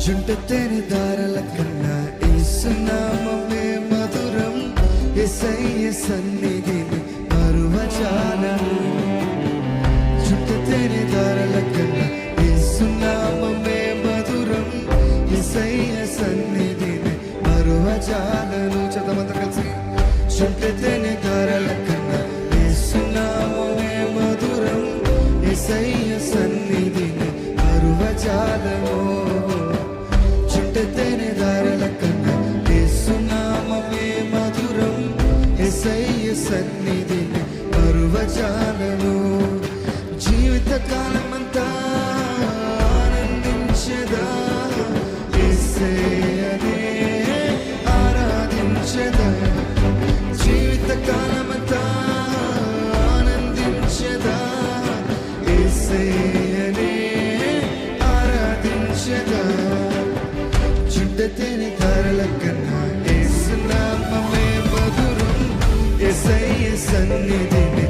చుంటతేని దారల కన్నా యేసునామమే మధురం. యేసయ్య సన్నిధిని మరువజాలను. చుంటతేని దారల కన్నా యేసునామమే మధురం. యేసయ్య సన్నిధిని మరువజాలను. చదవండి కలిసి. చుంటతేని దారల కన్నా యేసునామమే మధురం. యేసయ్య సన్నిధిని మరువజాలను. చుంటతేని దారల కన్నా యేసునామమే మధురం. యేసయ్య సన్నిధిని మరువజాలను. జీవిత కాలమంతా ఆనందించెదా, యేసయ్యనే ఆరాధించెదా. జీవిత కాలమంతా ఆనందించెదా, యేసయ్యనే ఆరాధించెదా. చుంటతేని దారల కన్నా యేసునామమే మధురం. యేసయ్య సన్నిధిని